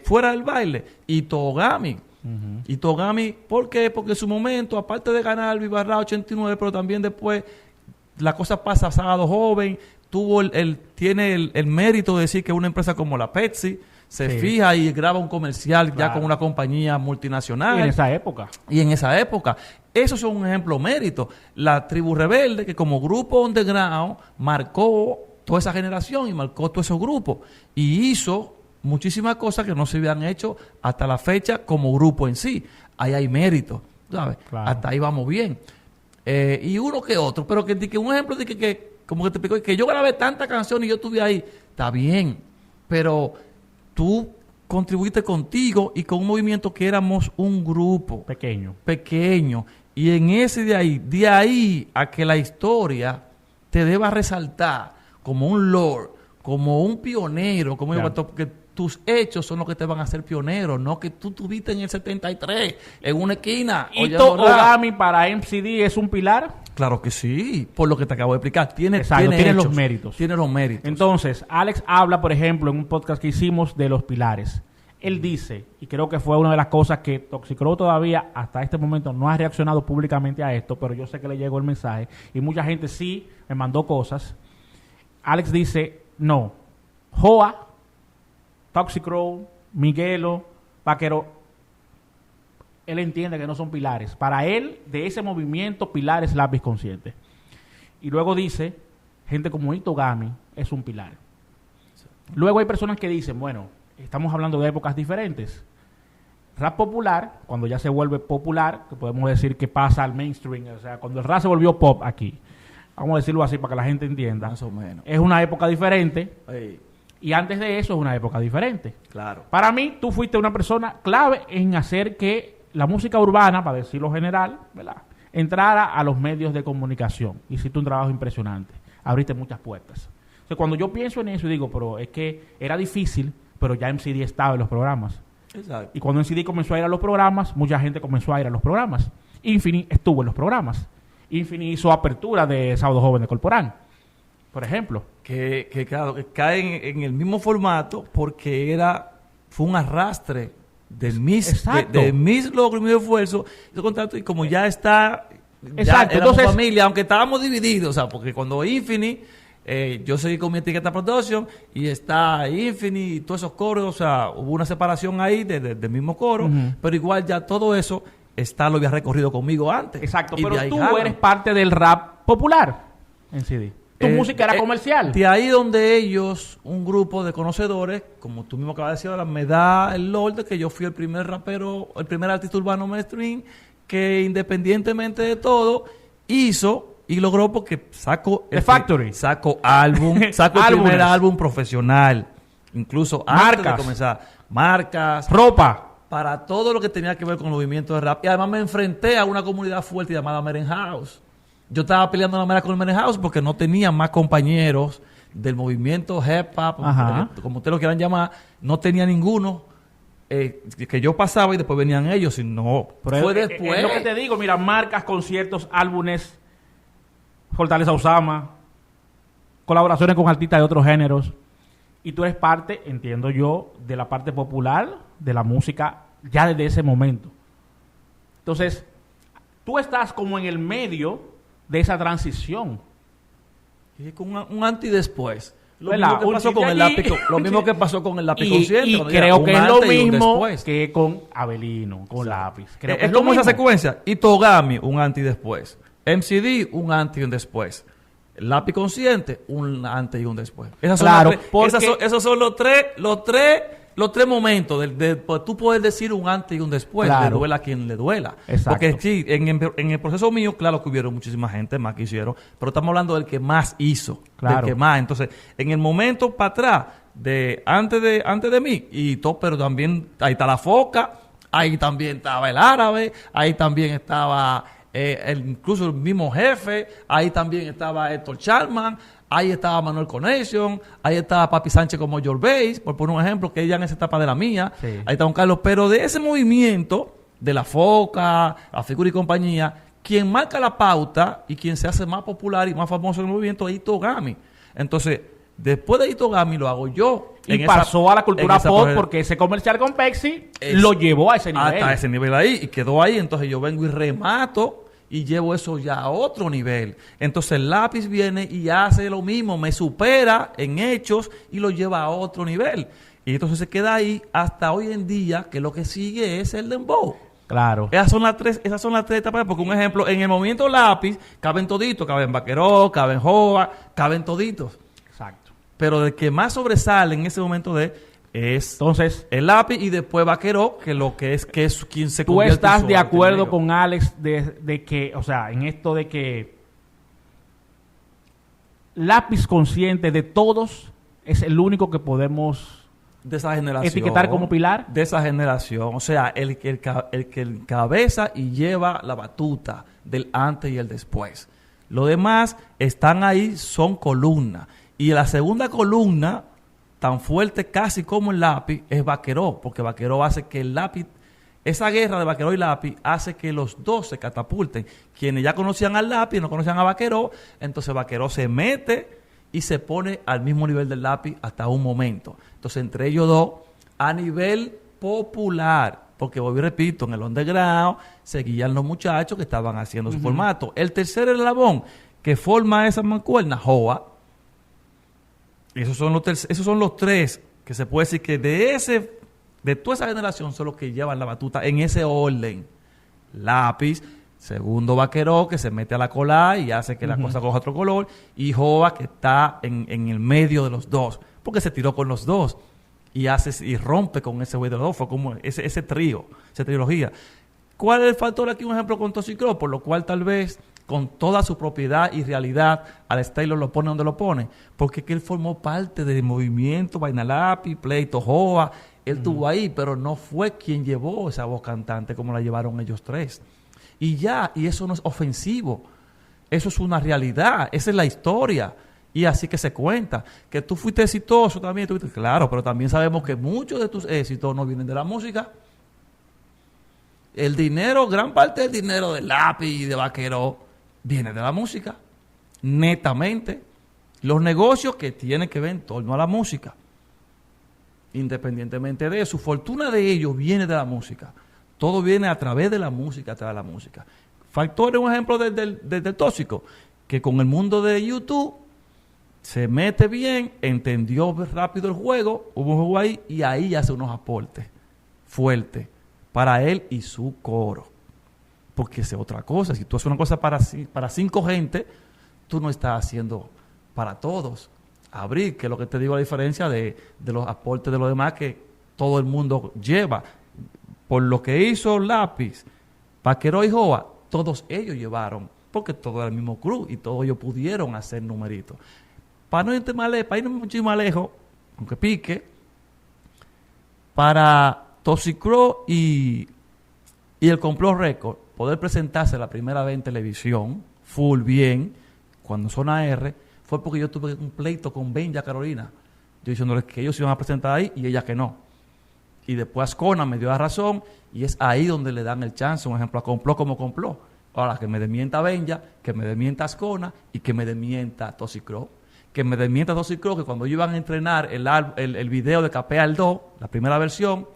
Fuera del baile, Itogami. Itogami, ¿por qué? Porque en su momento, aparte de ganar el Vivarra 89, pero también después la cosa pasa a Sábado Joven, tiene el mérito de decir que una empresa como la Pepsi se fija y graba un comercial ya con una compañía multinacional. Y en esa época. Y en esa época. Esos son un ejemplo mérito. La Tribu Rebelde, que como grupo underground marcó toda esa generación y marcó todos esos grupos. Y hizo muchísimas cosas que no se habían hecho hasta la fecha como grupo en sí. Ahí hay mérito, ¿sabes? Claro. Hasta ahí vamos bien. Y uno que otro, pero que un ejemplo de que como que te explicó, que yo grabé tantas canciones y yo estuve ahí, está bien, pero tú contribuiste contigo y con un movimiento que éramos un grupo pequeño, y en ese de ahí a que la historia te deba resaltar como un lord, como un pionero, como que tus hechos son los que te van a hacer pionero, no que tú tuviste en el 73 en una esquina. Itogami para MCD es un pilar. Claro que sí, por lo que te acabo de explicar. Tiene los méritos. Tiene los méritos. Entonces, Alex habla, por ejemplo, en un podcast que hicimos de los pilares. Él dice, y creo que fue una de las cosas que Toxicrow todavía hasta este momento no ha reaccionado públicamente a esto, pero yo sé que le llegó el mensaje y mucha gente sí me mandó cosas. Alex dice, no, Joa, Toxicrow, Miguelo, Vaquero, él entiende que no son pilares. Para él, de ese movimiento, pilar es lápiz consciente. Y luego dice, gente como Itogami es un pilar. Luego hay personas que dicen, bueno, estamos hablando de épocas diferentes. Rap popular, cuando ya se vuelve popular, que podemos decir que pasa al mainstream, o sea, cuando el rap se volvió pop aquí, vamos a decirlo así para que la gente entienda, más o menos. Es una época diferente. Ey. Y antes de eso es una época diferente. Claro. Para mí, tú fuiste una persona clave en hacer que la música urbana, para decirlo general, ¿verdad?, entrara a los medios de comunicación. Hiciste un trabajo impresionante. Abriste muchas puertas. O sea, cuando yo pienso en eso, digo, pero es que era difícil, pero ya MCD estaba en los programas. Exacto. Y cuando MCD comenzó a ir a los programas, mucha gente comenzó a ir a los programas. Infini estuvo en los programas. Infini hizo apertura de Sábado Joven de Corporán, por ejemplo. Que claro, que caen en el mismo formato porque fue un arrastre de mis logros y mis esfuerzos, y como ya está, ya éramos entonces, familia, aunque estábamos divididos, o sea, porque cuando Infini, yo seguí con mi etiqueta Production y está Infini y todos esos coros, o sea, hubo una separación ahí del mismo coro, pero igual ya todo eso lo había recorrido conmigo antes. Exacto, y pero tú eres parte del rap popular en CD. Tu música era comercial. De ahí donde ellos, un grupo de conocedores, como tú mismo acabas de decir ahora, me da el lord de que yo fui el primer rapero, el primer artista urbano mainstream que independientemente de todo hizo y logró, porque saco álbum, saco el primer álbum profesional, incluso antes de comenzar, marcas, ropa, para todo lo que tenía que ver con el movimiento de rap. Y además me enfrenté a una comunidad fuerte llamada Meren House. yo estaba peleando la manera con el Money House porque no tenía más compañeros del movimiento hip hop, Ajá. como ustedes lo quieran llamar, no tenía ninguno que yo pasaba y después venían ellos, y no, Pero fue es después. lo que te digo, mira, marcas, conciertos, álbumes, Fortaleza Usama, colaboraciones con artistas de otros géneros. Y tú eres parte, entiendo yo, de la parte popular de la música ya desde ese momento. Entonces, tú estás como en el medio de esa transición. Y con un antes y después. Lo ¿Verdad? mismo que Un pasó con el allí. lápiz, lo mismo que pasó con el lápiz Y consciente. cuando creo diga, que un es lo antes y un mismo después. que con Abelino, con Lápiz. Creo que Es lo como esa mismo. secuencia. Itogami, un antes y después. MCD, un antes y un después. Lápiz consciente, un antes y un después. Esas son Claro, las tres- porque- esos son los tres momentos de tú poder decir un antes y un después. Claro. Le duela a quien le duela. Exacto. Porque sí, en el proceso mío, claro que hubieron muchísima gente más que hicieron, pero estamos hablando del que más hizo. Claro. Del que más. Entonces, en el momento para atrás, antes de mí, y todo, pero también ahí está la Foca, ahí también estaba el Árabe, ahí también estaba incluso el mismo Jefe, ahí también estaba Héctor Charman, ahí estaba Manuel Connection, ahí estaba Papi Sánchez como George Bass, por poner un ejemplo, que ya en esa etapa de la mía, Sí. ahí está Don Carlos, pero de ese movimiento, de la Foca, la Figura y compañía, quien marca la pauta y quien se hace más popular y más famoso en el movimiento es Itogami. Entonces, después de Itogami lo hago yo. Y en pasó a la en cultura esa pop proje- porque ese comercial con Pepsi Es- lo llevó a ese nivel. hasta ese nivel ahí y quedó ahí. Entonces yo vengo y remato y llevo eso ya a otro nivel. Entonces el lápiz viene y hace lo mismo, me supera en hechos y lo lleva a otro nivel. Y entonces se queda ahí hasta hoy en día, que lo que sigue es el dembow. Claro. Esas son las tres etapas, porque un ejemplo, en el movimiento lápiz caben toditos, caben Vaqueró, caben Joa, caben toditos. Exacto. Pero el que más sobresale en ese momento es Entonces, el lápiz y después Vaqueró, que es quien se ¿tú convierte estás en su de alter acuerdo ego. con Alex de que, o sea, en esto de que Lápiz consciente de todos es el único que podemos De esa generación. etiquetar como pilar? De esa generación. O sea, el que encabeza y lleva la batuta del antes y el después. Los demás están ahí, son columnas. Y la segunda columna, tan fuerte casi como el lápiz, es Vaqueró. Porque Vaqueró hace que el lápiz, esa guerra de Vaqueró y lápiz, hace que los dos se catapulten. Quienes ya conocían al lápiz, no conocían a Vaqueró, entonces Vaqueró se mete y se pone al mismo nivel del lápiz hasta un momento. Entonces, entre ellos dos, a nivel popular, porque vuelvo y repito, en el underground seguían los muchachos que estaban haciendo su formato. El tercer eslabón que forma esa mancuerna, Joa. Esos son los tres que se puede decir que de toda esa generación son los que llevan la batuta en ese orden. Lápiz, segundo Vaqueró, que se mete a la cola y hace que la cosa coja otro color, y Joa, que está en el medio de los dos, porque se tiró con los dos y rompe con ese güey de los dos. Fue como ese trío, esa trilogía. ¿Cuál es el factor aquí? Un ejemplo con Toxicross, por lo cual tal vez con toda su propiedad y realidad al Taylor lo pone donde lo pone, porque es que él formó parte del movimiento Vaina Lápiz, Pleito, Joa, él estuvo ahí, pero no fue quien llevó esa voz cantante como la llevaron ellos tres. Y ya, y eso no es ofensivo, eso es una realidad, esa es la historia. Y así que se cuenta. Que tú fuiste exitoso también, claro, pero también sabemos que muchos de tus éxitos no vienen de la música. El dinero, gran parte del dinero del lápiz y de Vaqueró viene de la música, netamente. Los negocios que tienen que ver en torno a la música. Independientemente de eso, su fortuna de ellos viene de la música. Todo viene a través de la música, a través de la música. Factor es un ejemplo del tóxico, que con el mundo de YouTube se mete bien, entendió rápido el juego, hubo un juego ahí y ahí hace unos aportes fuertes para él y su coro. Porque es otra cosa. Si tú haces una cosa para 5 gente, tú no estás haciendo para todos. Abrir, que es lo que te digo, la diferencia de los aportes de los demás que todo el mundo lleva. Por lo que hizo Lápiz, Vaqueró y Joa, todos ellos llevaron, porque todo era el mismo crew y todos ellos pudieron hacer numeritos. Para no irte para irnos mucho más lejos, aunque pique, para Toxicross y el Complot Record poder presentarse la primera vez en televisión full bien, cuando Zona R, fue porque yo tuve un pleito con Benja Carolina. Yo diciéndole que ellos se iban a presentar ahí y ella que no. Y después Ascona me dio la razón y es ahí donde le dan el chance, un ejemplo, a Complot como Complot. Ahora, que me desmienta Benja, que me desmienta Ascona y que me desmienta Toxicrow. Que me desmienta Toxicrow, que cuando iban a entrenar el video de Capea el 2, la primera versión,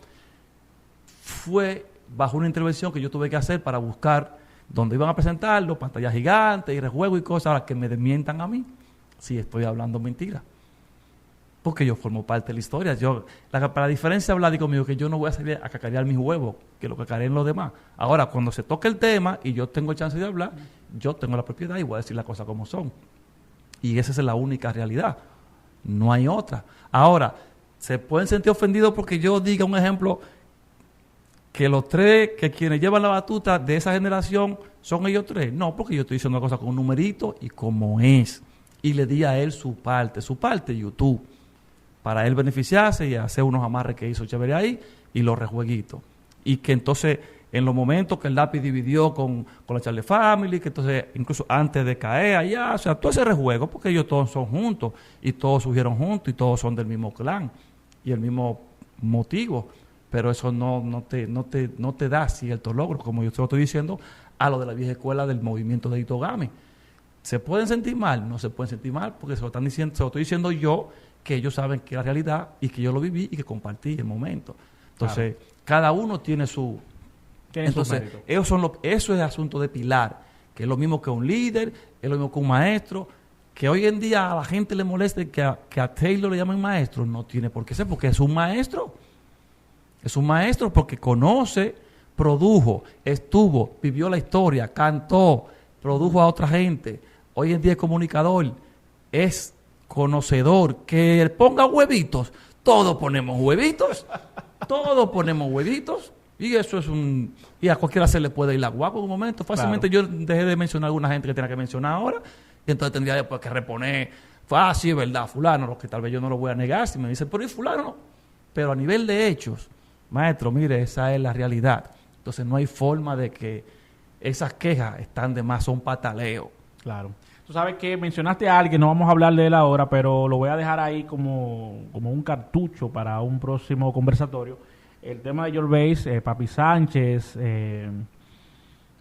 fue bajo una intervención que yo tuve que hacer para buscar dónde iban a presentarlo, pantalla gigante y rejuego y cosas. Ahora, que me desmientan a mí, si estoy hablando mentira. Porque yo formo parte de la historia. Para la diferencia de Vladi conmigo, que yo no voy a salir a cacarear mis huevos, que lo cacareen los demás. Ahora, cuando se toque el tema y yo tengo chance de hablar, yo tengo la propiedad y voy a decir las cosas como son. Y esa es la única realidad. No hay otra. Ahora, se pueden sentir ofendidos porque yo diga un ejemplo que los tres, que quienes llevan la batuta de esa generación son ellos tres. No, porque yo estoy diciendo una cosa con un numerito y como es. Y le di a él su parte YouTube, para él beneficiarse y hacer unos amarres que hizo chévere ahí y los rejueguitos. Y que entonces, en los momentos que el lápiz dividió con la Charlie Family, que entonces, incluso antes de caer allá, o sea, todo ese rejuego, porque ellos todos son juntos y todos surgieron juntos y todos son del mismo clan y el mismo motivo. Pero eso no te da ciertos logros, como yo te lo estoy diciendo, a lo de la vieja escuela del movimiento de Itogami. ¿Se pueden sentir mal? No se pueden sentir mal porque se lo estoy diciendo yo, que ellos saben que es la realidad y que yo lo viví y que compartí el momento. Entonces, cada uno tiene su... Entonces, eso es asunto de pilar, que es lo mismo que un líder, es lo mismo que un maestro, que hoy en día a la gente le moleste que a Taylor le llamen maestro, no tiene por qué ser, porque es un maestro. Es un maestro porque conoce, produjo, estuvo, vivió la historia, cantó, produjo a otra gente. Hoy en día es comunicador, es conocedor, que ponga huevitos. Todos ponemos huevitos. Todos ponemos huevitos. Y eso es y a cualquiera se le puede ir la guagua en un momento. Fácilmente yo dejé de mencionar a alguna gente que tenía que mencionar ahora. Y entonces tendría después que reponer. Sí, es verdad, fulano, lo que tal vez yo no lo voy a negar. Si me dicen, pero ¿y fulano? No. Pero a nivel de hechos, maestro, mire, esa es la realidad. Entonces no hay forma de que esas quejas están de más, son pataleo. Claro. Tú sabes que mencionaste a alguien, no vamos a hablar de él ahora, pero lo voy a dejar ahí como un cartucho para un próximo conversatorio. El tema de Gervais, Papi Sánchez,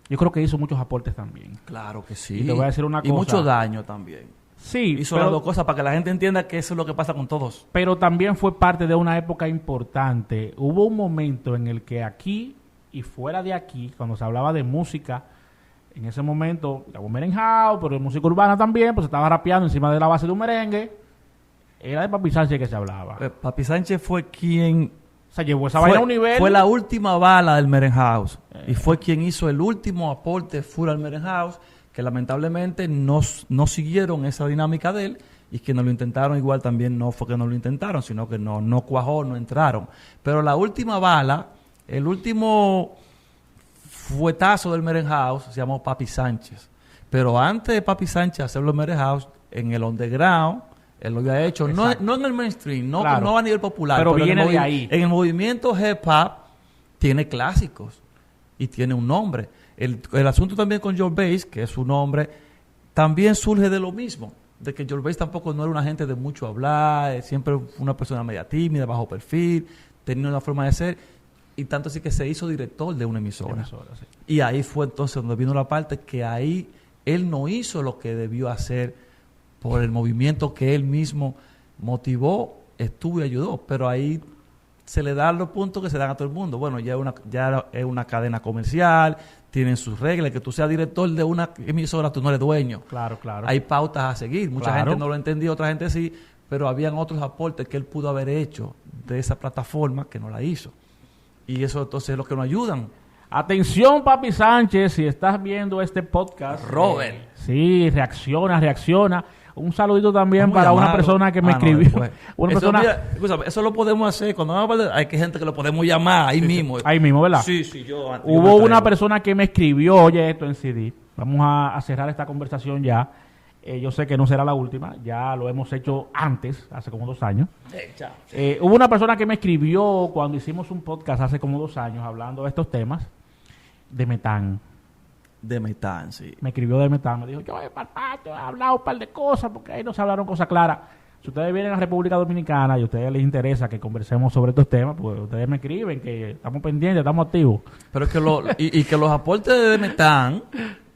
yo creo que hizo muchos aportes también. Claro que sí. Y te voy a decir una cosa. Y mucho daño también. Sí. Hizo las dos cosas para que la gente entienda que eso es lo que pasa con todos. Pero también fue parte de una época importante. Hubo un momento en el que aquí y fuera de aquí, cuando se hablaba de música, en ese momento, estaba un merenjao, pero de música urbana también, pues se estaba rapeando encima de la base de un merengue. Era de Papi Sánchez que se hablaba. Papi Sánchez fue quien... O sea, llevó esa vaina a un nivel... Fue la última bala del Merenhouse. Y fue quien hizo el último aporte fuera al Merenhouse, que lamentablemente no siguieron esa dinámica de él, y que no lo intentaron igual también no fue que no lo intentaron, sino que no cuajó, no entraron. Pero la última bala, el último fuetazo del Merenhouse se llamó Papi Sánchez. Pero antes de Papi Sánchez hacerlo en Merenhouse, en el underground, él lo había hecho, no en el mainstream, claro, no a nivel popular, pero viene de ahí. En el movimiento hip hop tiene clásicos y tiene un nombre. El asunto también con Gervais, que es su nombre, también surge de lo mismo, de que Gervais tampoco no era una gente de mucho hablar, siempre fue una persona media tímida, bajo perfil, tenía una forma de ser. Y tanto así que se hizo director de una emisora. Sí. Y ahí fue entonces donde vino la parte que ahí él no hizo lo que debió hacer por el movimiento que él mismo motivó, estuvo y ayudó. Pero ahí se le dan los puntos que se dan a todo el mundo. Bueno, ya es una cadena comercial, tienen sus reglas. Que tú seas director de una emisora, tú no eres dueño. Claro. Hay pautas a seguir. Mucha gente no lo entendió, otra gente sí. Pero habían otros aportes que él pudo haber hecho de esa plataforma que no la hizo. Y eso entonces es lo que nos ayudan. Atención, Papi Sánchez, si estás viendo este podcast. Robert. Sí, reacciona. Un saludito también para una persona que me escribió. Eso lo podemos hacer. Cuando hay gente que lo podemos llamar ahí mismo. Ahí mismo, ¿verdad? Sí, yo Hubo una persona que me escribió, oye, esto en CD. Vamos a cerrar esta conversación ya. Yo sé que no será la última, ya lo hemos hecho antes, hace como 2 años. Hubo una persona que me escribió cuando hicimos un podcast hace como 2 años hablando de estos temas, de Metán. De Metán, sí. Me escribió de Metán, me dijo, yo he hablado un par de cosas, porque ahí no se hablaron cosas claras. Si ustedes vienen a República Dominicana y a ustedes les interesa que conversemos sobre estos temas, pues ustedes me escriben, que estamos pendientes, estamos activos. Pero es que y que los aportes de Metán,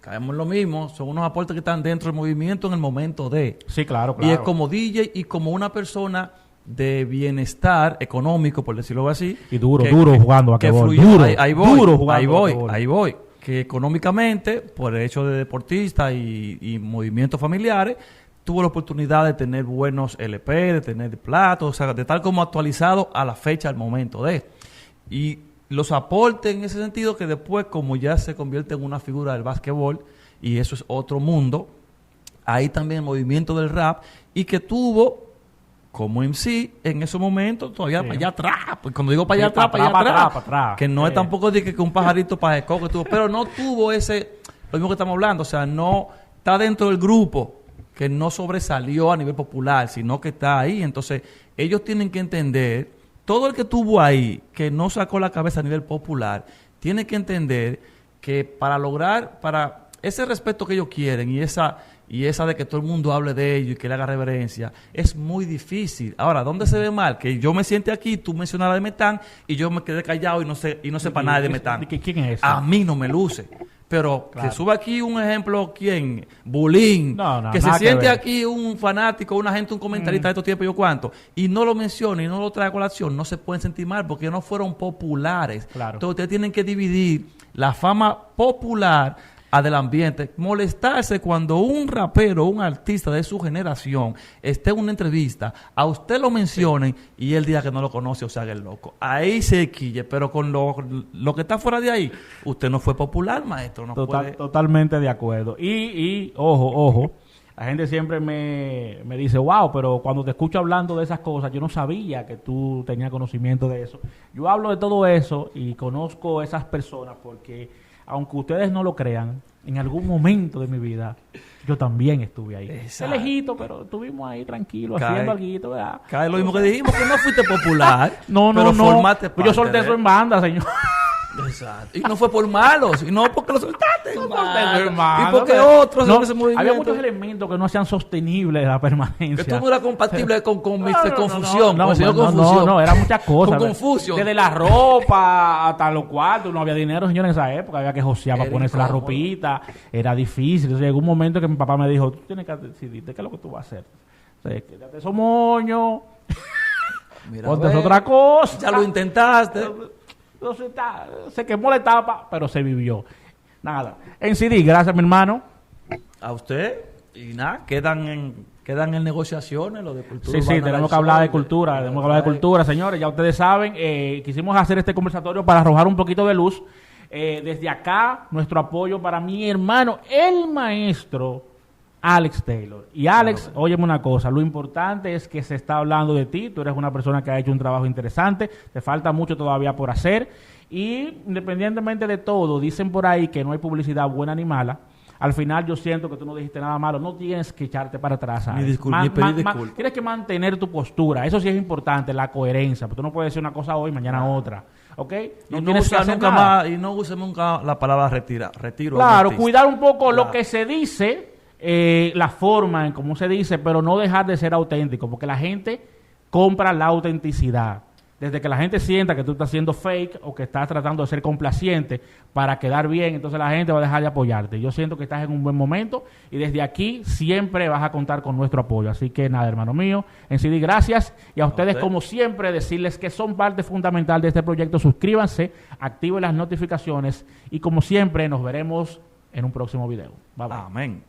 caemos en lo mismo, son unos aportes que están dentro del movimiento en el momento de. Sí, claro. Y es como DJ y como una persona de bienestar económico, por decirlo así. Y duro jugando a que basquetbol. fluyó. Duro Ahí voy. Que económicamente, por el hecho de deportista y movimientos familiares, tuvo la oportunidad de tener buenos LP, de tener platos, o sea, de estar como actualizado a la fecha, al momento de. Y los aportes en ese sentido que después, como ya se convierte en una figura del básquetbol, y eso es otro mundo, ahí también el movimiento del rap, y que tuvo como MC en ese momento todavía para allá atrás, pues cuando digo para allá atrás, para atrás, que no es tampoco de que un pajarito para que tuvo, pero no tuvo ese, lo mismo que estamos hablando, o sea, no está dentro del grupo, que no sobresalió a nivel popular, sino que está ahí. Entonces ellos tienen que entender, todo el que estuvo ahí, que no sacó la cabeza a nivel popular, tiene que entender que para lograr, para ese respeto que ellos quieren y esa de que todo el mundo hable de ellos y que le haga reverencia, es muy difícil. Ahora, ¿dónde se ve mal? Que yo me siente aquí, tú mencionas de Metán, y yo me quedé callado y no sepa nada de Metán. ¿Quién es ese? A mí no me luce. Pero claro, que suba aquí un ejemplo, ¿quién? Bulín. Que se siente aquí un fanático, una gente, un comentarista de estos tiempos, yo cuánto, y no lo menciona y no lo trae a colación, no se pueden sentir mal porque no fueron populares. Claro. Entonces ustedes tienen que dividir la fama popular del ambiente, molestarse cuando un rapero, un artista de su generación esté en una entrevista, a usted lo mencionen y él diga que no lo conoce o se haga el loco. Ahí se quille, pero con lo que está fuera de ahí, usted no fue popular, maestro. No puede. Totalmente de acuerdo. Y ojo, la gente siempre me dice, wow, pero cuando te escucho hablando de esas cosas, yo no sabía que tú tenías conocimiento de eso. Yo hablo de todo eso y conozco esas personas porque, aunque ustedes no lo crean, en algún momento de mi vida, yo también estuve ahí. De lejito, pero estuvimos ahí tranquilos, haciendo algo, ¿verdad? Cae lo mismo que dijimos, que no fuiste popular. No. Formaste parte yo solté eso en banda, señor. Exacto. Y no fue por malo, sino porque lo soltaste, hermano. Y porque otros en ese movimiento. Había muchos elementos que no hacían sostenibles la permanencia. Que tú no eras compatible con Mr. Confusión. No, eran muchas cosas. Con Confusión. Desde la ropa hasta los cuartos. No había dinero, señor, en esa época. Había que josear para ponerse la ropita. Era difícil. Entonces llegó un momento que mi papá me dijo, tú tienes que decidirte qué es lo que tú vas a hacer. O sea, quédate esos moños. Ponte otra cosa. Ya lo intentaste. Entonces se quemó la etapa, pero se vivió. Nada. En CD, gracias, mi hermano. A usted. Y nada, quedan en negociaciones lo de cultura. Sí, tenemos que hablar de cultura. Tenemos que hablar de cultura, señores. Ya ustedes saben, quisimos hacer este conversatorio para arrojar un poquito de luz. Desde acá, nuestro apoyo para mi hermano, el maestro Alex Taylor. Y Alex, óyeme una cosa, lo importante es que se está hablando de ti, tú eres una persona que ha hecho un trabajo interesante, te falta mucho todavía por hacer, y independientemente de todo, dicen por ahí que no hay publicidad buena ni mala. Al final yo siento que tú no dijiste nada malo, no tienes que echarte para atrás. Ni pedir disculpas. Tienes que mantener tu postura, eso sí es importante, la coherencia, porque tú no puedes decir una cosa hoy, mañana otra. ¿Ok? No uses nunca la palabra retiro. Claro, cuidar un poco lo que se dice, la forma en cómo se dice, pero no dejar de ser auténtico, porque la gente compra la autenticidad. Desde que la gente sienta que tú estás siendo fake o que estás tratando de ser complaciente para quedar bien, entonces la gente va a dejar de apoyarte. Yo siento que estás en un buen momento y desde aquí siempre vas a contar con nuestro apoyo. Así que nada, hermano mío, en CD, gracias. Y a ustedes, como siempre, decirles que son parte fundamental de este proyecto. Suscríbanse, activen las notificaciones y como siempre, nos veremos en un próximo video. Bye, bye. Amén.